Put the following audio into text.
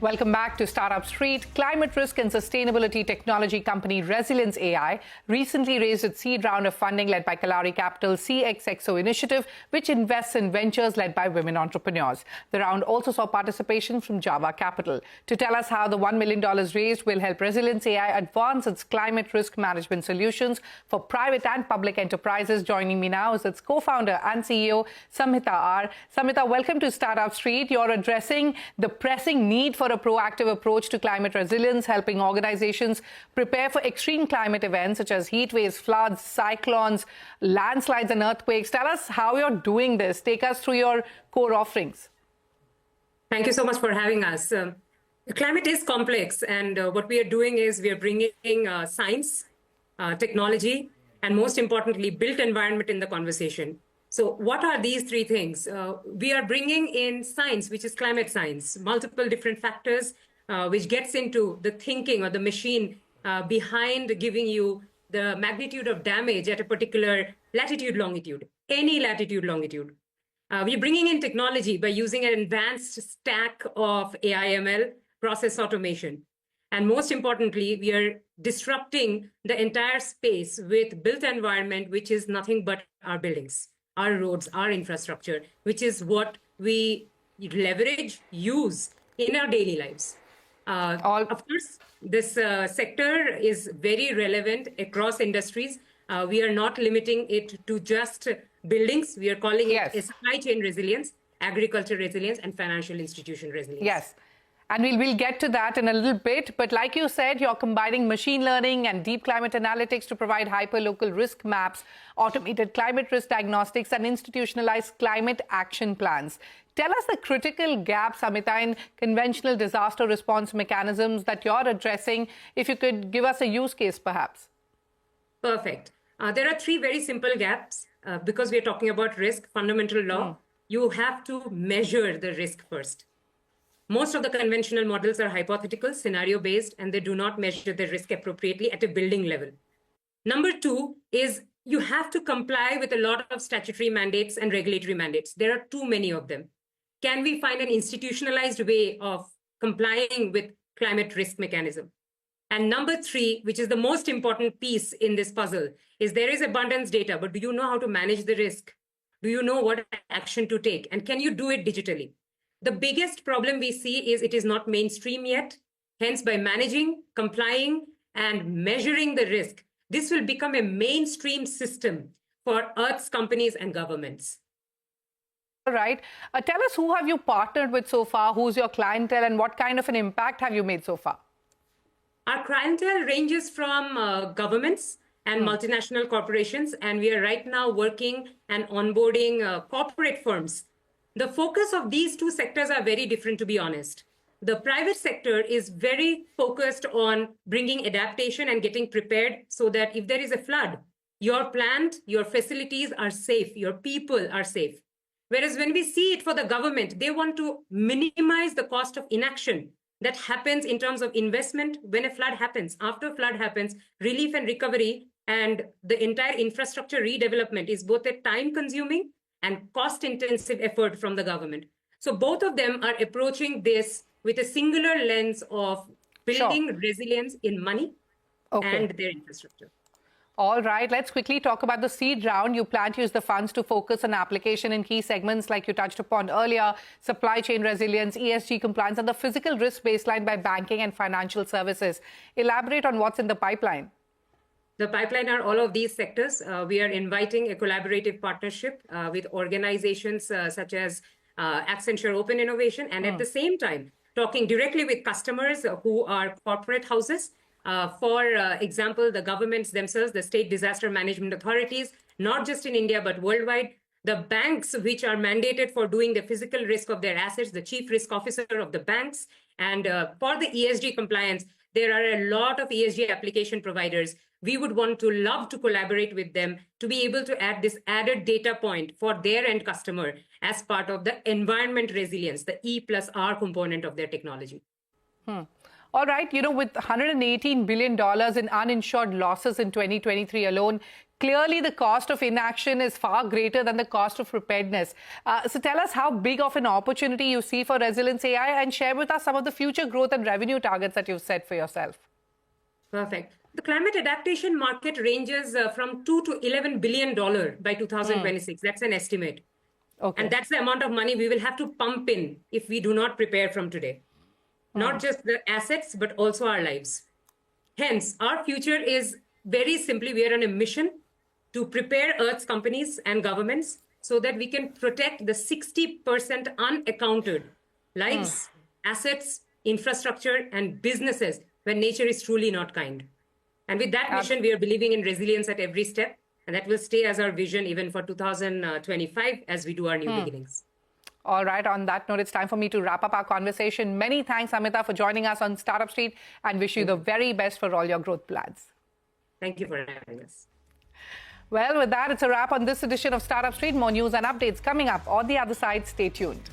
Welcome back to Startup Street. Climate risk and sustainability technology company ResilienceAI recently raised its seed round of funding led by Kalari Capital's CXXO initiative, which invests in ventures led by women entrepreneurs. The round also saw participation from Java Capital. To tell us how the $1 million raised will help ResilienceAI advance its climate risk management solutions for private and public enterprises, joining me now is its co-founder and CEO, Samhita R. Samhita, welcome to Startup Street. You're addressing the pressing need for a proactive approach to climate resilience, helping organizations prepare for extreme climate events such as heat waves, floods, cyclones, landslides and earthquakes. Tell us how you're doing this. Take us through your core offerings. Thank you so much for having us. Climate is complex, and what we are doing is we are bringing science, technology, and most importantly, built environment in the conversation. So what are these three things? We are bringing in science, which is climate science, multiple different factors, which gets into the thinking or the machine behind giving you the magnitude of damage at a particular latitude, longitude, any latitude, longitude. We're bringing in technology by using an advanced stack of AI/ML process automation. And most importantly, we are disrupting the entire space with built environment, which is nothing but our buildings, our roads, our infrastructure, which is what we leverage, use in our daily lives. Of course, this sector is very relevant across industries. We are not limiting it to just buildings. We are calling it a supply chain resilience, agriculture resilience, and financial institution resilience. Yes. And we'll get to that in a little bit. But like you said, you're combining machine learning and deep climate analytics to provide hyper-local risk maps, automated climate risk diagnostics, and institutionalized climate action plans. Tell us the critical gaps, Samhita, in conventional disaster response mechanisms that you're addressing. If you could give us a use case, perhaps. Perfect. There are three very simple gaps. Because we're talking about risk, fundamental law, you have to measure the risk first. Most of the conventional models are hypothetical, scenario-based, and they do not measure the risk appropriately at a building level. Number two is you have to comply with a lot of statutory mandates and regulatory mandates. There are too many of them. Can we find an institutionalized way of complying with climate risk mechanism? And number three, which is the most important piece in this puzzle, is there is abundance data, but do you know how to manage the risk? Do you know what action to take? And can you do it digitally? The biggest problem we see is it is not mainstream yet. Hence, by managing, complying, and measuring the risk, this will become a mainstream system for Earth's companies and governments. All right. Tell us, who have you partnered with so far? Who's your clientele, and what kind of an impact have you made so far? Our clientele ranges from governments and multinational corporations, and we are right now working and onboarding corporate firms. The focus of these two sectors are very different, to be honest. The private sector is very focused on bringing adaptation and getting prepared so that if there is a flood, your plant, your facilities are safe, your people are safe. Whereas when we see it for the government, they want to minimize the cost of inaction that happens in terms of investment when a flood happens. After flood happens, relief and recovery and the entire infrastructure redevelopment is both a time-consuming and cost-intensive effort from the government. So both of them are approaching this with a singular lens of building resilience in money and their infrastructure. All right, let's quickly talk about the seed round. You plan to use the funds to focus on application in key segments like you touched upon earlier, supply chain resilience, ESG compliance, and the physical risk baseline by banking and financial services. Elaborate on what's in the pipeline. The pipeline are all of these sectors. We are inviting a collaborative partnership with organizations such as Accenture Open Innovation, and at the same time, talking directly with customers who are corporate houses. For example, the governments themselves, the state disaster management authorities, not just in India, but worldwide, the banks which are mandated for doing the physical risk of their assets, the chief risk officer of the banks. And for the ESG compliance, there are a lot of ESG application providers. We would love to collaborate with them to be able to add this added data point for their end customer as part of the environment resilience, the E+R component of their technology. All right, with $118 billion in uninsured losses in 2023 alone, clearly the cost of inaction is far greater than the cost of preparedness. So tell us how big of an opportunity you see for Resilience AI, and share with us some of the future growth and revenue targets that you've set for yourself. Perfect. The climate adaptation market ranges from $2 to $11 billion by 2026. That's an estimate. Okay. And that's the amount of money we will have to pump in if we do not prepare from today. Not just the assets, but also our lives. Hence, our future is very simply, we are on a mission to prepare Earth's companies and governments so that we can protect the 60% unaccounted lives, assets, infrastructure, and businesses when nature is truly not kind. And with that mission, we are believing in resilience at every step. And that will stay as our vision even for 2025 as we do our new beginnings. All right. On that note, it's time for me to wrap up our conversation. Many thanks, Amita, for joining us on Startup Street, and wish you the very best for all your growth plans. Thank you for having us. Well, with that, it's a wrap on this edition of Startup Street. More news and updates coming up on the other side. Stay tuned.